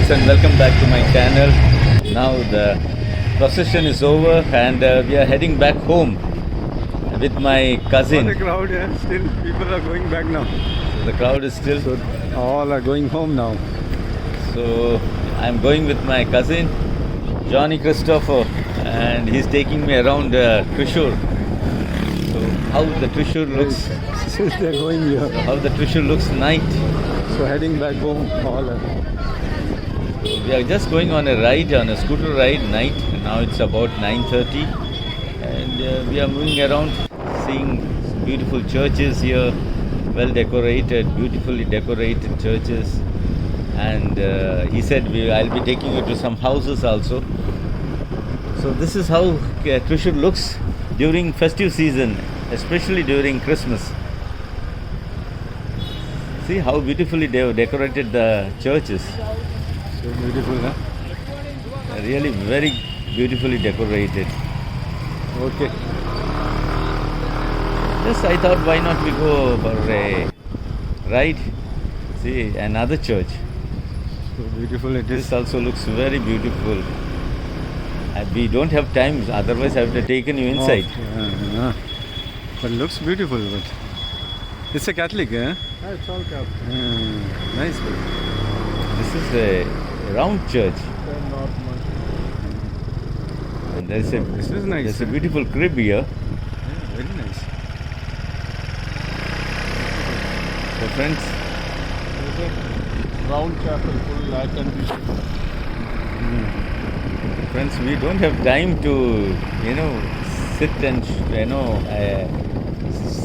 friends, and welcome back to my channel. Now the procession is over and we are heading back home with my All cousin. the crowd, yeah, still people are going back now. The crowd is still. So all are going home now. So I'm going with my cousin Johnny Christopher, and he's taking me around Trishur. So how the Trishur looks, Still they're going here. how the Trishur looks night. So heading back home, all are. We are just going on a ride, on a scooter ride night. Now it's about 9:30, and we are moving around, seeing beautiful churches here, well decorated, beautifully decorated churches. And he said I'll be taking you to some houses also. So this is how Trishur looks during festive season, especially during Christmas. See how beautifully they have decorated the churches. So beautiful, huh? Really very beautifully decorated. Okay. Just I thought, why not we go for a ride? See, another church. So beautiful it is. This also looks very beautiful. We don't have time, otherwise I would have taken you inside. Yeah. But looks beautiful. But it's a Catholic, eh? Yeah, it's all Catholic. Nice. This is a round church. They're not much. And there's a This is nice. there's a beautiful crib here. Yeah, very nice. So friends, There's a round chapel, full Latin. friends, we don't have time to, sit and,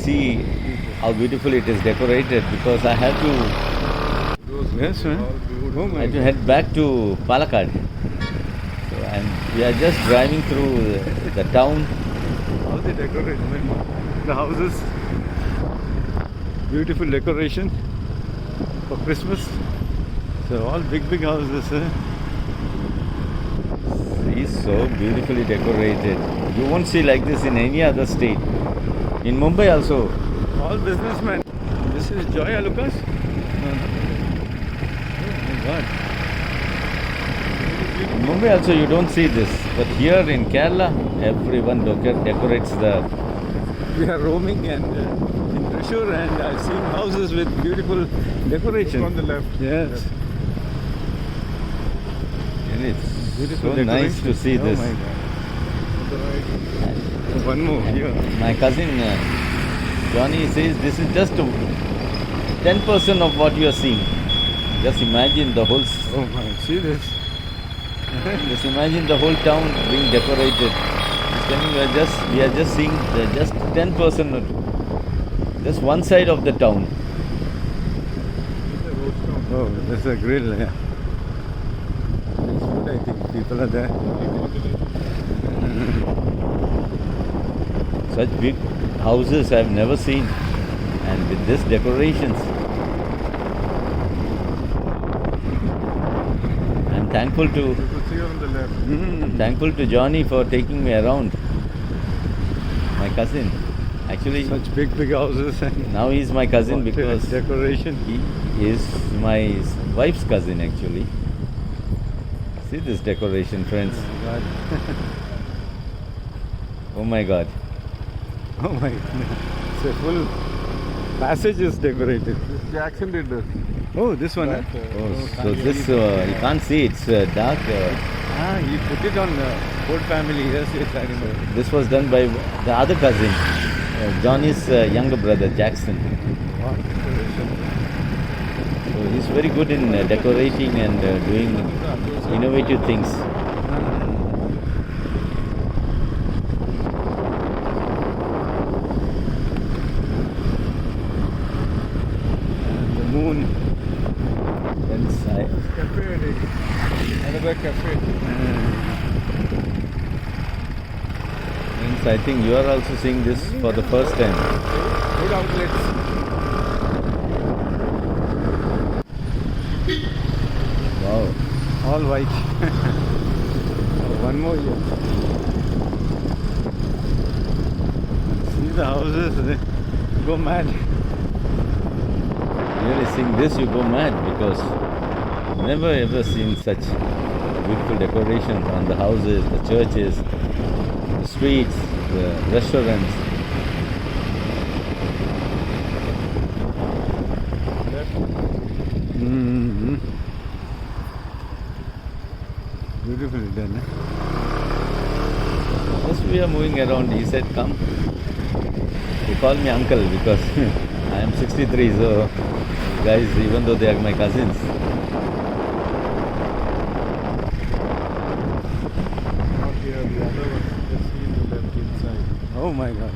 see how beautiful it is decorated, because I have to, Those Yes, are man. all beautiful. Oh I my have to God. head back to Palakkad. So we are just driving through the town. How they decorate, man. The houses. Beautiful decoration for Christmas. So all big houses, eh? It's so beautifully decorated. You won't see like this in any other state. In Mumbai also. All businessmen. This is Joya Lucas? No. Oh my God. In Mumbai also you don't see this. But here in Kerala, everyone decorates the... We are roaming and in Trishur, and I've seen houses with beautiful decoration. Look on the left. Yes. And it's Beautiful so nice decoration. to see Oh this. my God. On the right. One more here. My cousin Johnny says this is just 10% of what you are seeing. Just imagine the whole... Oh my, see this? Just imagine the whole town being decorated. He's telling we are just seeing just 10%, just one side of the town. There's a roast down. Oh, there's a grill, yeah. There's food, I think. People are there. Such big houses I've never seen, and with this decorations. I'm thankful to You could see on the left. thankful to Johnny for taking me around. My cousin, actually, Such big houses and now he's my cousin what because decoration. he is my wife's cousin actually. See this decoration, friends. God. Oh my God. Oh my goodness. It's a full passage is decorated. This Jackson did this. Oh, this one, huh? That, Oh, so this you can't see, it's dark. He put it on Ford family. Yes, I remember. This was done by the other cousin, Johnny's younger brother, Jackson. Wow, decoration. So he's very good in decorating and doing innovative things. And the moon. Inside. Cafe, I think. Another cafe. Friends, I think you are also seeing this for the first time. Good outlets. Wow. All white. One more here. See the houses, they go mad. Really seeing this, you go mad because Never ever seen such beautiful decorations on the houses, the churches, the streets, the restaurants. Mm-hmm. Beautifully done. Just we are moving around. He said, "Come." He called me uncle because I am 63. So guys, even though they are my cousins, Not here, the other one. Just see the left inside. Oh my God.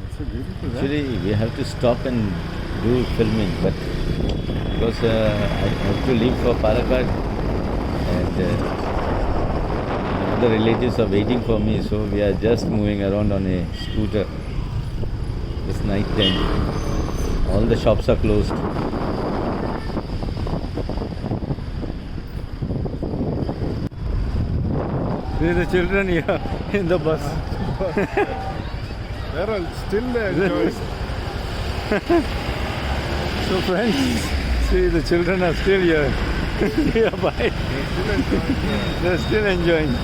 It's so beautiful. actually we have to stop and do filming, but because I have to leave for Palakkad and other relatives are waiting for me, so we are just moving around on a scooter. This night time, all the shops are closed. See the children here in the bus. They're all still enjoying. So friends, see the children are still here nearby. They're still enjoying.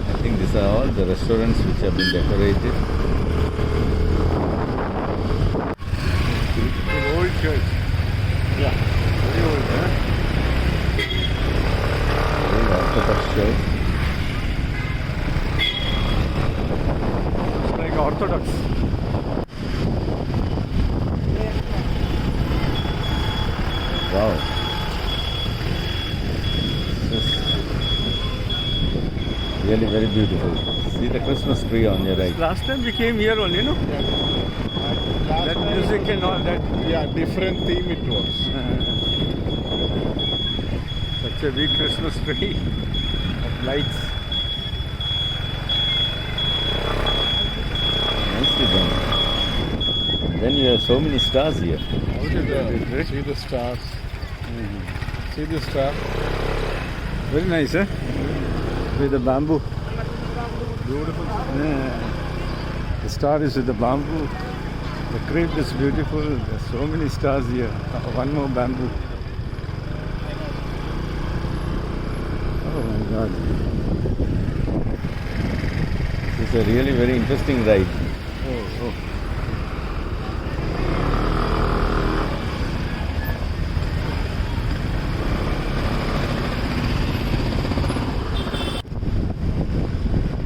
I think these are all the restaurants which have been decorated. The old church. Yeah. Very old, huh? Very Orthodox church. It's like Orthodox. Wow. This is really very beautiful. See the Christmas tree on your right. Last time we came here only, no? Last That time music it was- and all that. Yeah, different theme it was. Such a big Christmas tree of lights. Nicely done. Then you have so many stars here. How did see the stars? See the star? Very nice, eh? With the bamboo. Beautiful. The star is with the bamboo. The crypt is beautiful. There's so many stars here. One more bamboo. Oh my God. This is a really very interesting ride. Oh.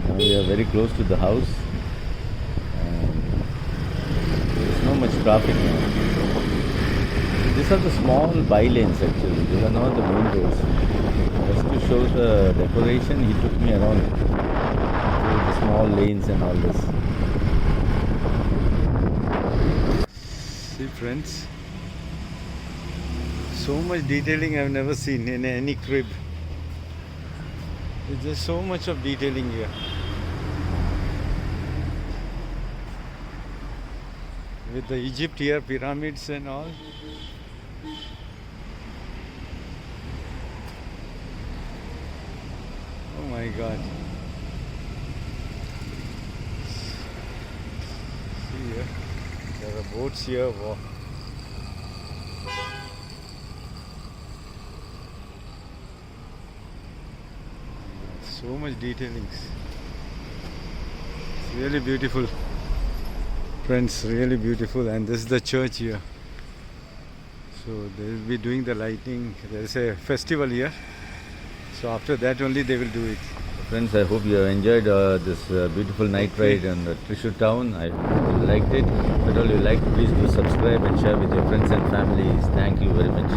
Now we are very close to the house. And there's no much traffic now. These are the small by lanes actually. These are not the main roads. Just to show the decoration, he took me around to the small lanes and all this. See friends, so much detailing I've never seen in any crib. There's just so much of detailing here. With the Egypt here, pyramids and all. Oh my God. See here, there are boats here. Wow. So much detailings. It's really beautiful. Friends, really beautiful. And this is the church here. So they will be doing the lighting. There is a festival here. So after that only they will do it. Friends, I hope you have enjoyed this beautiful night ride on Thrissur town. I hope you liked it. If at all you liked, please do subscribe and share with your friends and families. Thank you very much.